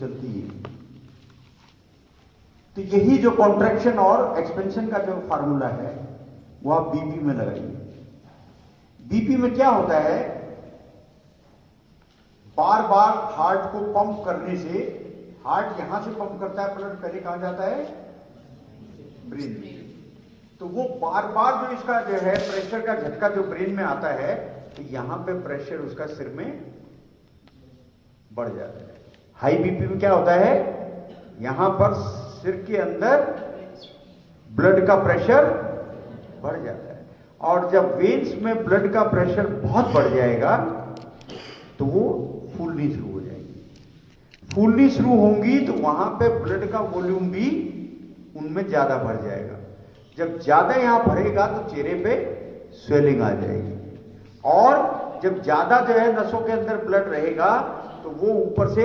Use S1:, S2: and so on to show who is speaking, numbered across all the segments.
S1: चलती है। तो यही जो कॉन्ट्रैक्शन और एक्सपेंशन का जो फार्मूला है वो आप बीपी में लगाइए। बीपी में क्या होता है, बार बार हार्ट को पंप करने से, हार्ट यहां से पंप करता है, ब्लड पहले कहां जाता है, ब्रेन में। तो वो बार बार जो इसका जो है प्रेशर का झटका जो ब्रेन में आता है, तो यहां पे प्रेशर उसका सिर में बढ़ जाता है। हाई बीपी में क्या होता है, यहां पर सिर के अंदर ब्लड का प्रेशर बढ़ जाता है, और जब वेन्स में ब्लड का प्रेशर बहुत बढ़ जाएगा तो वो फूलनी शुरू हो जाएगी। फूलनी शुरू होंगी तो वहां पे ब्लड का वॉल्यूम भी उनमें ज्यादा बढ़ जाएगा। जब ज्यादा यहां भरेगा तो चेहरे पे स्वेलिंग आ जाएगी, और जब ज्यादा जो है नसों के अंदर ब्लड रहेगा तो वो ऊपर से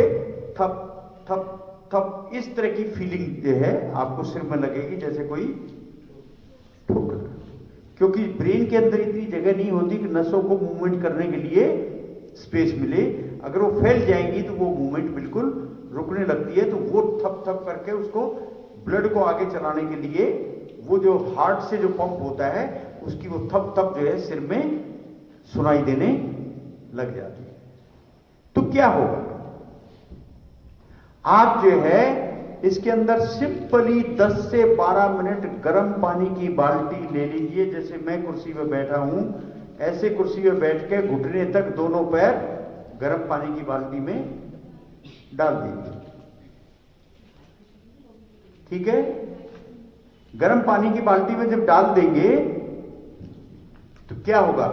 S1: थप थप थप इस तरह की फीलिंग जो है आपको सिर में लगेगी, जैसे कोई ठोकर। क्योंकि ब्रेन के अंदर इतनी जगह नहीं होती कि नसों को मूवमेंट करने के लिए स्पेस मिले। अगर वो फैल जाएंगी तो वो मूवमेंट बिल्कुल रुकने लगती है। तो वो थप थप करके उसको ब्लड को आगे चलाने के लिए वो जो हार्ट से जो पंप होता है उसकी वो थप थप जो है सिर में सुनाई देने लग जाती है। तो क्या होगा, आप जो है इसके अंदर सिंपली 10 से 12 मिनट गर्म पानी की बाल्टी ले लीजिए। जैसे मैं कुर्सी पे बैठा हूं, ऐसे कुर्सी पे बैठ के घुटने तक दोनों पैर गर्म पानी की बाल्टी में डाल दीजिए। ठीक है, गर्म पानी की बाल्टी में जब डाल देंगे तो क्या होगा,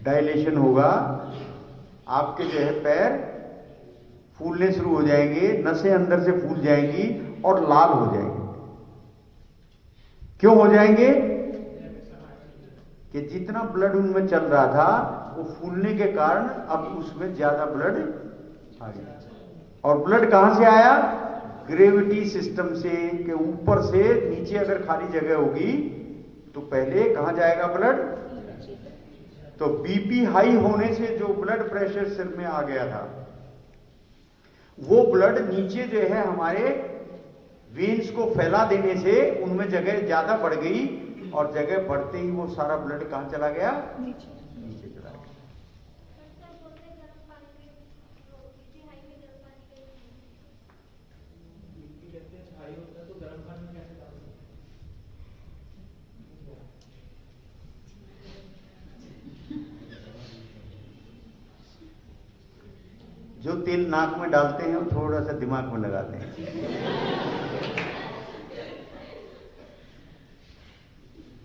S1: डायलेशन होगा, आपके जो है पैर फूलने शुरू हो जाएंगे, नसें अंदर से फूल जाएंगी और लाल हो जाएंगे। क्यों हो जाएंगे, कि जितना ब्लड उनमें चल रहा था वो फूलने के कारण अब उसमें ज्यादा ब्लड आ गया। और ब्लड कहां से आया, ग्रेविटी सिस्टम से, के ऊपर से नीचे अगर खाली जगह होगी तो पहले कहां जाएगा ब्लड। तो बीपी हाई होने से जो ब्लड प्रेशर सिर में आ गया था वो ब्लड नीचे जो है हमारे वेन्स को फैला देने से उनमें जगह ज्यादा बढ़ गई, और जगह बढ़ते ही वो सारा ब्लड कहां चला गया, नीचे चला गया। जो तेल नाक में डालते हैं वो थोड़ा सा दिमाग में लगाते हैं।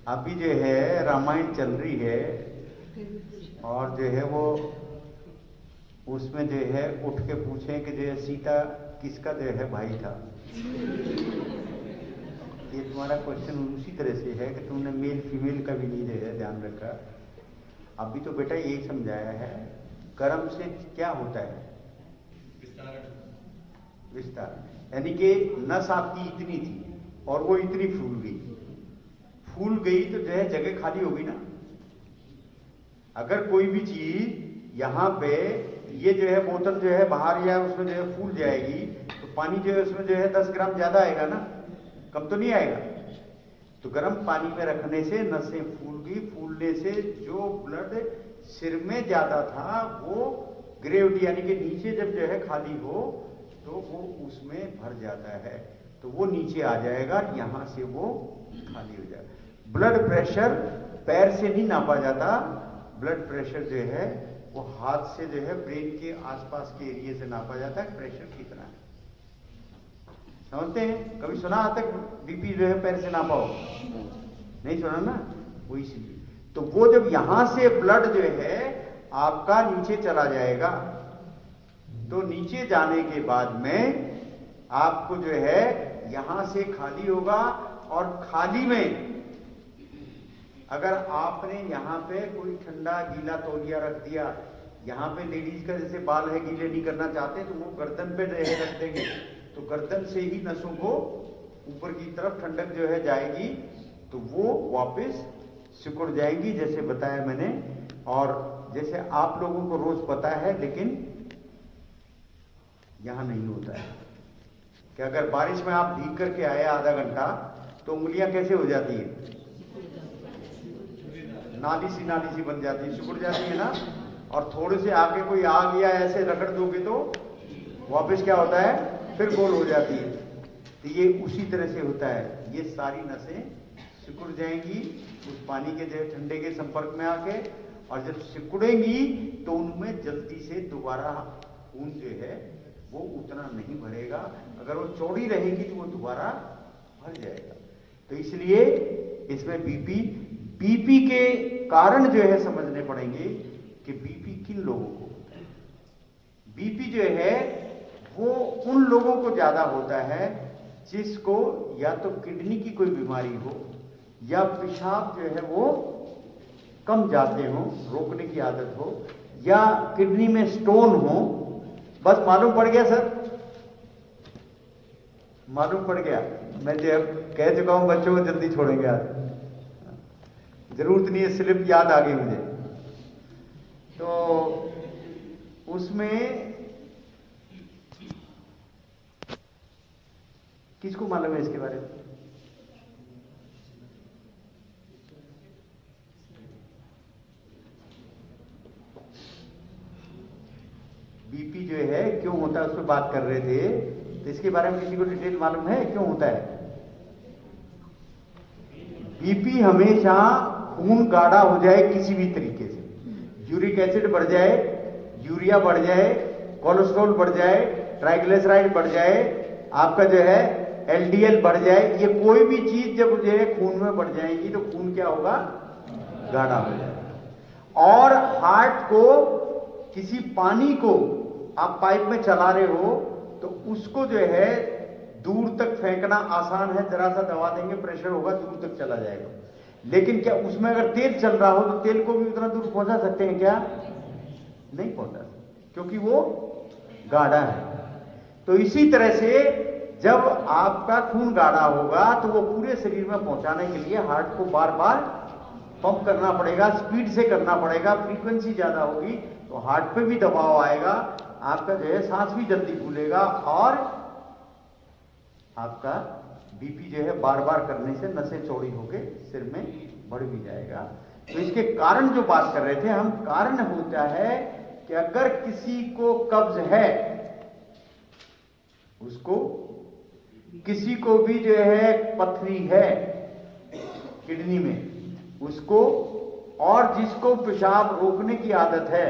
S1: अभी जो है रामायण चल रही है, और जो है वो उसमें जो है उठ के पूछे कि जो है सीता किसका जो है भाई था। ये तुम्हारा क्वेश्चन उसी तरह से है कि तुमने मेल फीमेल का भी नहीं जो है ध्यान रखा। अभी तो बेटा यही समझाया है, कर्म से क्या होता है, विस्तार। यानी कि नस आपकी इतनी थी और वो इतनी फूल गई तो जो है जगह खाली होगी ना। अगर कोई भी चीज यहां पे ये जो है बोतल जो है बाहर या उसमें जो है फूल जाएगी तो पानी जो है उसमें जो है 10 ग्राम ज्यादा आएगा ना, कम तो नहीं आएगा। तो गर्म पानी में रखने से नसें फूल गई, फूलने से जो ब्लड सिर में ज्यादा था वो ग्रेविटी यानी कि नीचे जब जो है खाली हो तो वो उसमें भर जाता है, तो वो नीचे आ जाएगा, यहां से वो खाली हो जाएगा। ब्लड प्रेशर पैर से नहीं नापा जाता, ब्लड प्रेशर जो है वो हाथ से जो है ब्रेन के आसपास के एरिया से नापा जाता है, प्रेशर कितना है। समझते हैं, कभी सुना आज तक बीपी जो है पैर से नापा हो, नहीं सुना ना, वो इसीलिए। तो वो जब यहां से ब्लड जो है आपका नीचे चला जाएगा, तो नीचे जाने के बाद में आपको जो है यहां से खाली होगा, और खाली में अगर आपने यहां पे कोई ठंडा गीला तौलिया रख दिया, यहां पे लेडीज का जैसे बाल है गीले नहीं करना चाहते तो वो गर्दन पे रख देंगे, तो गर्दन से ही नसों को ऊपर की तरफ ठंडक जो है जाएगी, तो वो वापस सिकुड़ जाएंगी जैसे बताया मैंने। और जैसे आप लोगों को रोज पता है, लेकिन यहां नहीं होता है कि अगर बारिश में आप भीग करके आए आधा घंटा तो उंगलियां कैसे हो जाती है, नाली सी बन जाती है, सिकुड़ जाती है ना। और थोड़े से आगे कोई आ गया ऐसे रगड़ दोगे तो वापस क्या होता है, फिर गोल हो जाती है। तो ये उसी तरह से होता है, ये सारी नसें सिकुड़ जाएंगी उस पानी के जो ठंडे के संपर्क में आके, और जब सिकुड़ेंगी तो उनमें जल्दी से दोबारा खून जो है वो उतना नहीं भरेगा। अगर वो चौड़ी रहेगी तो वो दोबारा भर जाएगा। तो इसलिए इसमें बीपी के कारण जो है समझने पड़ेंगे कि बीपी किन लोगों को होता है। बीपी जो है वो उन लोगों को ज्यादा होता है जिसको या तो किडनी की कोई बीमारी हो, या पेशाब जो है वो कम जाते हो, रोकने की आदत हो, या किडनी में स्टोन हो। बस मालूम पड़ गया सर, मालूम पड़ गया। मैं जब कह चुका हूं बच्चों को जल्दी छोड़ेंगे आज, जरूरत नहीं है, स्लिप याद आ गई मुझे। तो उसमें किसको मालूम है इसके बारे में? बीपी जो है क्यों होता है उस पर बात कर रहे थे, तो इसके बारे में किसी को डिटेल मालूम है क्यों होता है? बीपी हमेशा खून गाढ़ा हो जाए किसी भी तरीके से, यूरिक एसिड बढ़ जाए, यूरिया बढ़ जाए, कोलेस्ट्रॉल बढ़ जाए, ट्राइग्लिसराइड बढ़ जाए, आपका जो है एलडीएल बढ़ जाए, ये कोई भी चीज जब जो है खून में बढ़ जाएगी तो खून क्या होगा, गाढ़ा हो जाएगा। और हार्ट को, किसी पानी को आप पाइप में चला रहे हो तो उसको जो है दूर तक फेंकना आसान है, जरा सा दबा देंगे प्रेशर होगा, दूर तक चला जाएगा। लेकिन क्या उसमें अगर तेल चल रहा हो तो तेल को भी उतना दूर पहुंचा सकते हैं क्या? नहीं पहुंचा, क्योंकि वो गाढ़ा है। तो इसी तरह से जब आपका खून गाढ़ा होगा तो वो पूरे शरीर में पहुंचाने के लिए हार्ट को बार बार पंप करना पड़ेगा, स्पीड से करना पड़ेगा, फ्रीक्वेंसी ज्यादा होगी तो हार्ट पे भी दबाव आएगा, आपका जो है सांस भी जल्दी फूलेगा, और आपका बीपी जो है बार बार करने से नसें चौड़ी होके सिर में बढ़ भी जाएगा। तो इसके कारण जो बात कर रहे थे हम, कारण होता है कि अगर किसी को कब्ज है, उसको, किसी को भी जो है पथरी है किडनी में उसको, और जिसको पेशाब रोकने की आदत है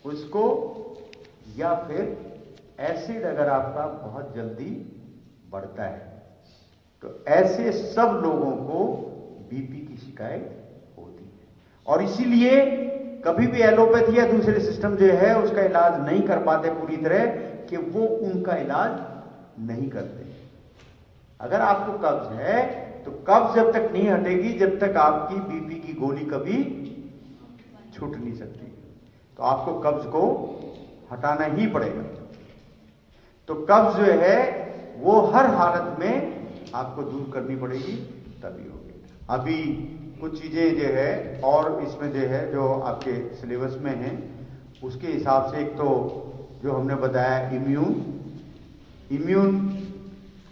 S1: उसको, या फिर एसिड अगर आपका बहुत जल्दी बढ़ता है, तो ऐसे सब लोगों को बीपी की शिकायत होती है। और इसीलिए कभी भी एलोपैथी या दूसरे सिस्टम जो है उसका इलाज नहीं कर पाते पूरी तरह, कि वो उनका इलाज नहीं करते। अगर आपको कब्ज है तो कब्ज जब तक नहीं हटेगी जब तक आपकी बीपी की गोली कभी छूट नहीं सकती, तो आपको कब्ज को हटाना ही पड़ेगा। तो कब्ज जो है वो हर हालत में आपको दूर करनी पड़ेगी, तभी होगी। अभी कुछ चीजें जो है और इसमें जो है जो आपके सिलेबस में है उसके हिसाब से, एक तो जो हमने बताया इम्यून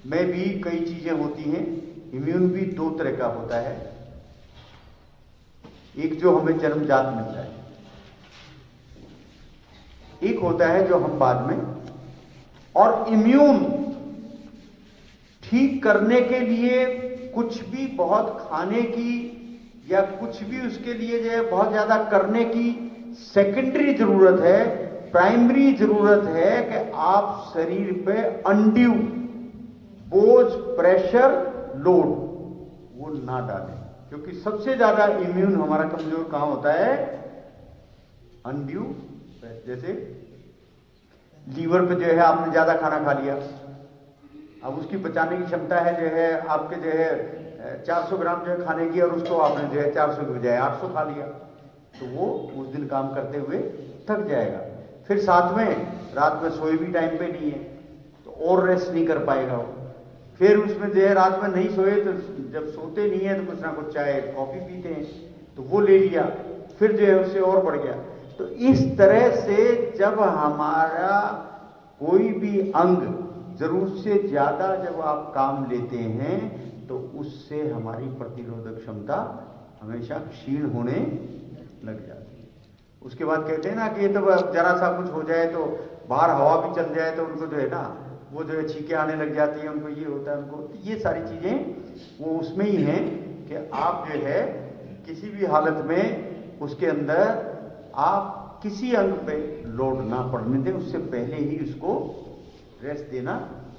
S1: में भी कई चीजें होती हैं। इम्यून भी दो तरह का होता है, एक जो हमें जन्मजात मिलता है, एक होता है जो हम बाद में। और इम्यून ठीक करने के लिए कुछ भी बहुत खाने की या कुछ भी उसके लिए जो है बहुत ज्यादा करने की सेकेंडरी जरूरत है, प्राइमरी जरूरत है कि आप शरीर पे अनड्यू बोझ, प्रेशर, लोड वो ना डालें। क्योंकि सबसे ज्यादा इम्यून हमारा कमजोर कहां होता है? अनड्यू। जैसे लीवर पे जो है आपने ज्यादा खाना खा लिया, अब उसकी पचाने की क्षमता है जो है आपके जो है 400 ग्राम जो है खाने की, और उसको आपने जो है 400 की बजाय 800 खा लिया, तो वो उस दिन काम करते हुए थक जाएगा। फिर साथ में रात में सोए भी टाइम पे नहीं है तो और रेस्ट नहीं कर पाएगा वो। फिर उसमें जो है रात में नहीं सोए तो जब सोते नहीं है तो कुछ ना कुछ चाय कॉफी पीते हैं, तो वो ले लिया, फिर जो है उससे और बढ़ गया। तो इस तरह से जब हमारा कोई भी अंग जरूरत से ज्यादा जब आप काम लेते हैं तो उससे हमारी प्रतिरोधक क्षमता हमेशा क्षीण होने लग जाती है। उसके बाद कहते हैं ना कि तो जरा सा कुछ हो जाए तो बाहर हवा भी चल जाए तो उनको जो है ना वो जो है छींके आने लग जाती है, उनको ये होता है, उनको तो ये सारी चीजें वो उसमें ही हैं कि आप जो है किसी भी हालत में उसके अंदर आप किसी अंग पे लोड ना पड़ने दें, उससे पहले ही उसको रेस्ट देना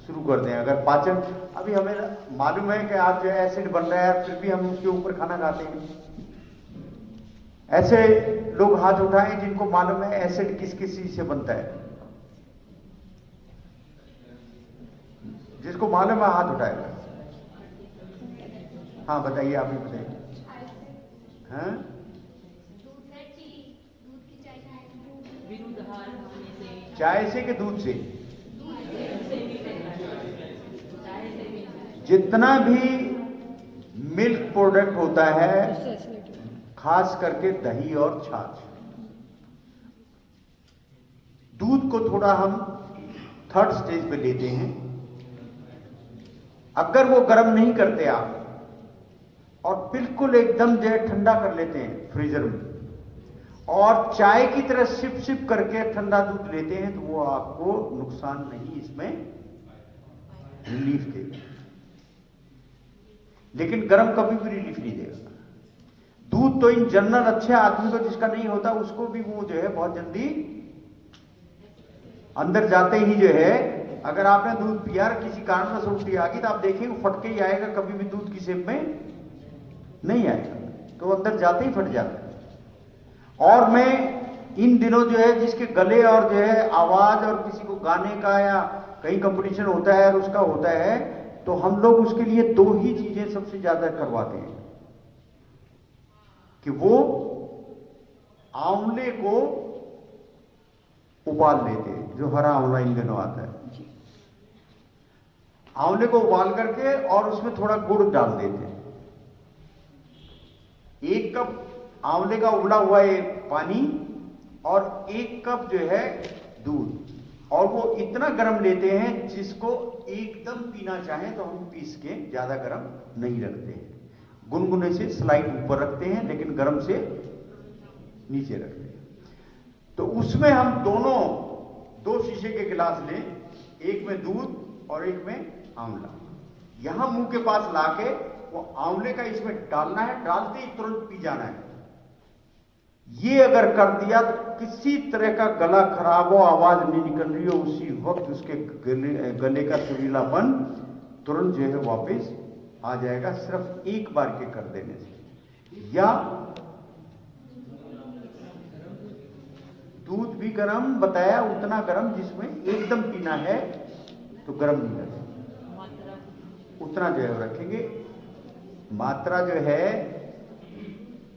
S1: शुरू कर दें। अगर पाचन अभी हमें मालूम है कि आप जो है एसिड बन रहा है फिर भी हम उसके ऊपर खाना खाते हैं, ऐसे लोग हाथ उठाएं जिनको मालूम है एसिड किस किस चीज से बनता है, जिसको मालूम है हाथ उठाएगा। हाँ बताइए, आप ही बताइए। हाँ चाय से कि दूध से? जितना भी मिल्क प्रोडक्ट होता है, खास करके दही और छाछ, दूध को थोड़ा हम थर्ड स्टेज पे लेते हैं। अगर वो गर्म नहीं करते आप और बिल्कुल एकदम जो है ठंडा कर लेते हैं फ्रीजर में और चाय की तरह सिप सिप करके ठंडा दूध लेते हैं तो वो आपको नुकसान नहीं, इसमें रिलीफ देगा, लेकिन गर्म कभी भी रिलीफ नहीं देगा। दूध तो इन जनरल अच्छे आदमी को जिसका नहीं होता उसको भी वो जो है बहुत जल्दी अंदर जाते ही जो है, अगर आपने दूध पिया किसी कारण से उल्टी आ गई तो आप देखिए वो फट के ही आएगा, कभी भी दूध की शेप में नहीं आएगा, तो अंदर जाते ही फट जाता है। और मैं इन दिनों जो है जिसके गले और जो है आवाज और किसी को गाने का या कहीं कंपटीशन होता है और उसका होता है तो हम लोग उसके लिए दो ही चीजें सबसे ज्यादा करवाते हैं कि वो आंवले को उबाल लेते हैं, जो हरा आंवला इन दिनों आता है, आंवले को उबाल करके और उसमें थोड़ा गुड़ डाल देते हैं। 1 कप आंवले का उबला हुआ पानी और 1 कप जो है दूध, और वो इतना गर्म लेते हैं जिसको एकदम पीना चाहें तो हम पीस के, ज्यादा गर्म नहीं रखते हैं, गुनगुने से स्लाइड ऊपर रखते हैं लेकिन गर्म से नीचे रखते हैं। तो उसमें हम दोनों 2 शीशे के गिलास लें, एक में दूध और एक में आंवला, यहां मुंह के पास लाके वो आंवले का इसमें डालना है, डालते ही तुरंत पी जाना है। ये अगर कर दिया तो किसी तरह का गला खराब हो, आवाज नहीं निकल रही हो, उसी वक्त उसके गले का सुरीलापन तुरंत जो है वापस आ जाएगा, सिर्फ एक बार के कर देने से। या दूध भी गर्म बताया, उतना गर्म जिसमें एकदम पीना है तो गर्म नहीं लगेगा, उतना जो है रखेंगे। मात्रा जो है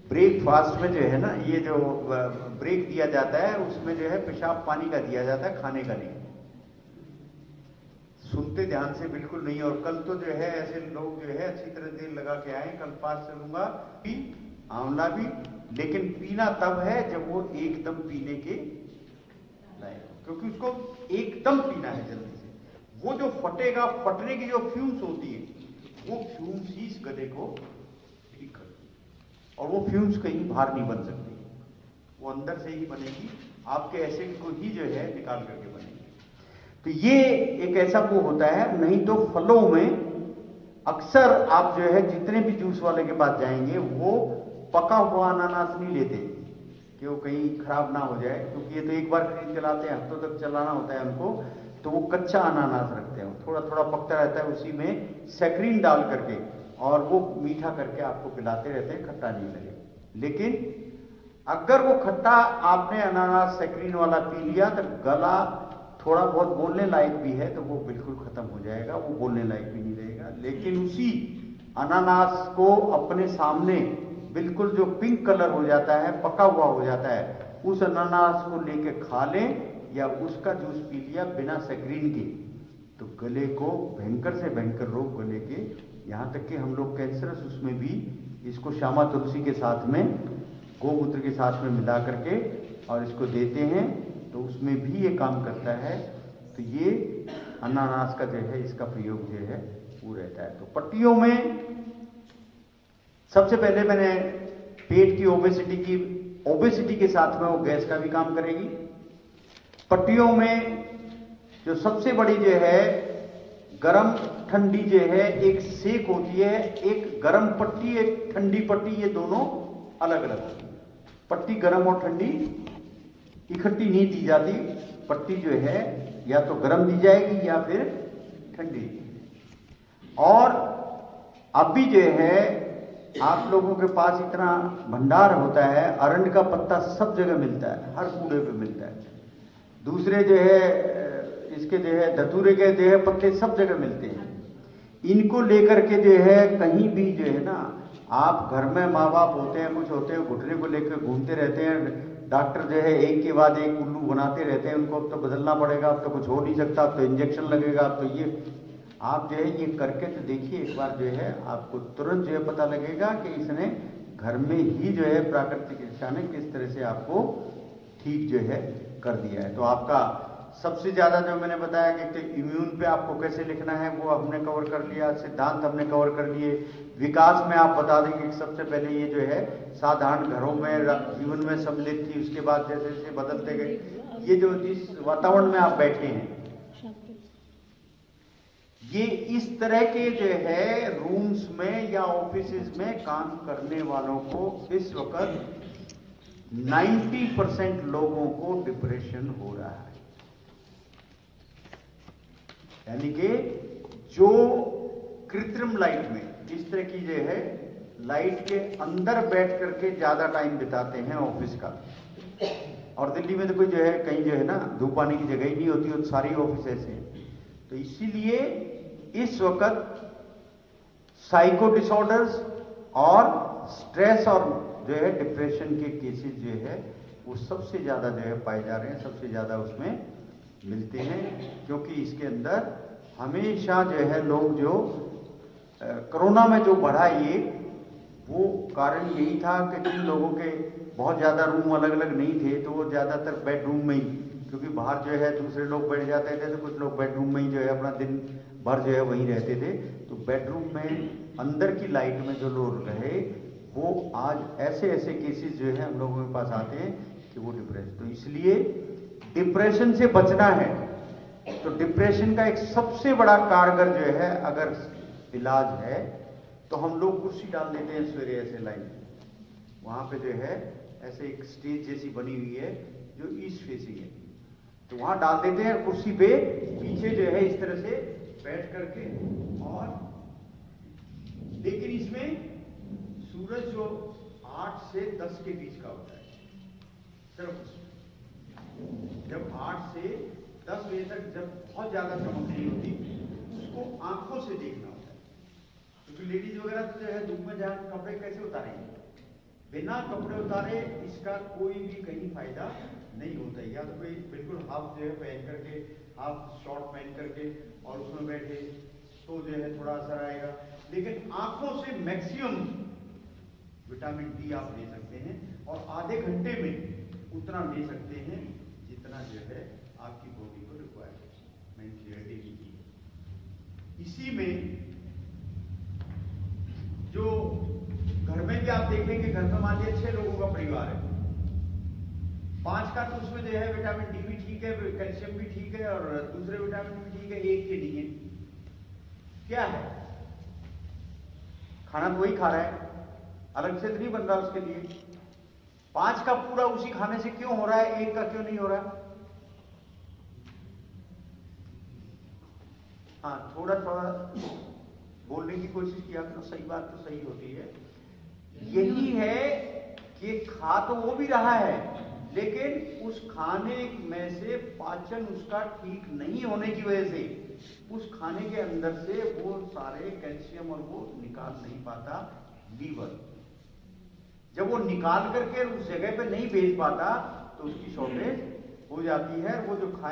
S1: ब्रेकफास्ट में जो है ना, ये जो ब्रेक दिया जाता है उसमें जो है पेशाब पानी का दिया जाता है, खाने का नहीं। सुनते ध्यान से बिल्कुल नहीं। और कल तो जो है ऐसे लोग जो है अच्छी तरह तेल लगा के आए, कल पास चलूंगा भी आंवला भी, लेकिन पीना तब है जब वो एकदम पीने के लायक, क्योंकि उसको एकदम पीना है जल्दी से। वो जो फटेगा, फटने की जो फ्यूम्स होती है वो फ्यूम्स ही इस गले को ठीक करती है, और वो फ्यूम्स कहीं बाहर नहीं बन सकती, वो अंदर से ही बनेगी, आपके एसिड को ही जो है निकाल करके बनेगी। तो ये एक ऐसा वो होता है। नहीं तो फलों में अक्सर आप जो है जितने भी जूस वाले के पास जाएंगे वो पका हुआ अनानास नहीं लेते कि वो कहीं खराब ना हो जाए, क्योंकि ये तो एक बार खरीद के लाते हैं, हफ्तों तक चलाना होता है उनको, तो वो कच्चा अनानास रखते हैं, थोड़ा थोड़ा पकता रहता है, उसी में सैक्रीन डाल करके और वो मीठा करके आपको पिलाते रहते हैं, खट्टा नहीं लगे। लेकिन अगर वो खट्टा आपने अनानास सैक्रीन वाला पी लिया तो गला थोड़ा बहुत बोलने लायक भी है तो वो बिल्कुल खत्म हो जाएगा, वो बोलने लायक भी नहीं रहेगा। लेकिन उसी अनानास को अपने सामने बिल्कुल जो पिंक कलर हो जाता है, पका हुआ हो जाता है, उस अनानास को लेके खा लें या उसका जूस पी लिया बिना सैक्रीन के, तो गले को भयंकर से भयंकर रोग गले के, यहां तक कि हम लोग कैंसरस उसमें भी इसको श्यामा तुलसी के साथ में, गोमूत्र के साथ में मिला करके और इसको देते हैं तो उसमें भी ये काम करता है। तो ये अनानास का जो है इसका प्रयोग जो है वो रहता है। तो पट्टियों में सबसे पहले मैंने पेट की ओबेसिटी के साथ में वो गैस का भी काम करेगी। पट्टियों में जो सबसे बड़ी जो है गरम ठंडी जो है एक सेक होती है, एक गरम पट्टी एक ठंडी पट्टी, ये दोनों अलग अलग होती है। पट्टी गरम और ठंडी इकट्ठी नहीं दी जाती, पट्टी जो है या तो गरम दी जाएगी या फिर ठंडी। और अभी जो है आप लोगों के पास इतना भंडार होता है, अरंड का पत्ता सब जगह मिलता है, हर कूड़े पे मिलता है। दूसरे जो है इसके जो है धतूरे के जो है पत्ते सब जगह मिलते हैं। इनको लेकर के जो है कहीं भी जो है ना, आप घर में माँ बाप होते हैं, कुछ होते हैं, घुटने को लेकर घूमते रहते हैं, डॉक्टर जो है एक के बाद एक उल्लू बनाते रहते हैं, उनको अब तो बदलना पड़ेगा, अब तो कुछ हो नहीं सकता, अब तो इंजेक्शन लगेगा, अब तो ये आप जो है ये करके तो देखिए एक बार, जो है आपको तुरंत जो है पता लगेगा कि इसने घर में ही जो है प्राकृतिक चिकित्सा ने किस तरह से आपको ठीक जो है कर दिया है। तो आपका सबसे ज्यादा जो मैंने बताया कि इम्यून पे आपको कैसे लिखना है वो हमने कवर कर लिया, सिद्धांत हमने कवर कर लिए। विकास में आप बता देंगे कि सबसे पहले ये जो है साधारण घरों में जीवन में सम्मिलित थी, उसके बाद जैसे जैसे बदलते गए, ये जो इस वातावरण में आप बैठे हैं, ये इस तरह के जो है रूम्स में या ऑफिसेज में काम करने वालों को इस वक्त 90% लोगों को डिप्रेशन हो रहा है। यानी कि जो कृत्रिम लाइट में इस तरह की जो है लाइट के अंदर बैठ करके ज्यादा टाइम बिताते हैं ऑफिस का, और दिल्ली में तो कोई जो है कहीं जो है ना धूप आने की जगह ही नहीं होती, और सारी ऑफिस ऐसे हैं। तो इसीलिए इस वक्त साइको डिसऑर्डर्स और स्ट्रेस और जो है डिप्रेशन के केसेस जो है वो सबसे ज्यादा जो है पाए जा रहे हैं, सबसे ज्यादा उसमें मिलते हैं। क्योंकि इसके अंदर हमेशा जो है लोग जो कोरोना में जो बढ़ा ये वो कारण यही था कि जिन लोगों के बहुत ज्यादा रूम अलग अलग नहीं थे तो वो ज्यादातर बेडरूम में ही, क्योंकि बाहर जो है दूसरे लोग बैठ जाते थे तो कुछ लोग बेडरूम में ही जो है अपना दिन भर जो है वहीं रहते थे। तो बेडरूम में अंदर की लाइट में जो लोग रहे वो आज ऐसे ऐसे केसेस जो है हम लोगों के पास आते हैं कि वो डिप्रेशन। तो इसलिए डिप्रेशन से बचना है तो डिप्रेशन का एक सबसे बड़ा कारगर जो है अगर इलाज है तो हम लोग कुर्सी डाल देते हैं सवेरे ऐसे लाइन, वहां पे जो है ऐसे एक स्टेज जैसी बनी हुई है जो ईस्ट फेसिंग है, तो वहां डाल देते हैं कुर्सी पे, पीछे जो है इस तरह से बैठ करके, और लेकिन इसमें सूरज जो 8 से 10 के बीच का होता है, सिर्फ जब 8 से 10 बजे तक जब बहुत ज्यादा चमक नहीं होती उसको आंखों से देखना होता है। क्योंकि लेडीज वगैरह तो जो है धूप में जहाँ कपड़े कैसे उतारेंगे, बिना कपड़े उतारे इसका कोई भी कहीं फायदा नहीं होता है। या तो कोई बिल्कुल हाफ जो है पहन करके, हाफ शॉर्ट पहन करके और उसमें बैठे तो जो है थोड़ा असर आएगा, लेकिन आंखों से मैक्सिमम विटामिन डी आप ले सकते हैं और आधे घंटे में उतना ले सकते हैं जितना जो है आपकी बॉडी को रिक्वायर है। मैंने क्लियरिटी की इसी में जो घर में भी आप देखेंगे, घर में मान लीजिए 6 लोगों का परिवार है, 5 का तो उसमें जो है विटामिन डी भी ठीक है, कैल्शियम भी ठीक है और दूसरे विटामिन भी ठीक है, एक के नहीं है। क्या है? खाना तो वही खा रहा है, अलग से तो नहीं बन रहा उसके लिए। 5 का पूरा उसी खाने से क्यों हो रहा है, एक का क्यों नहीं हो रहा? हाँ, थोड़ा थोड़ा बोलने की कोशिश किया तो सही बात तो सही होती है। यही है कि खा तो वो भी रहा है, लेकिन उस खाने में से पाचन उसका ठीक नहीं होने की वजह से उस खाने के अंदर से वो सारे कैल्शियम और वो निकाल नहीं पाता लीवर। जब वो निकाल करके उस जगह पे नहीं भेज पाता तो उसकी शॉर्टेज हो जाती है। वो जो खाए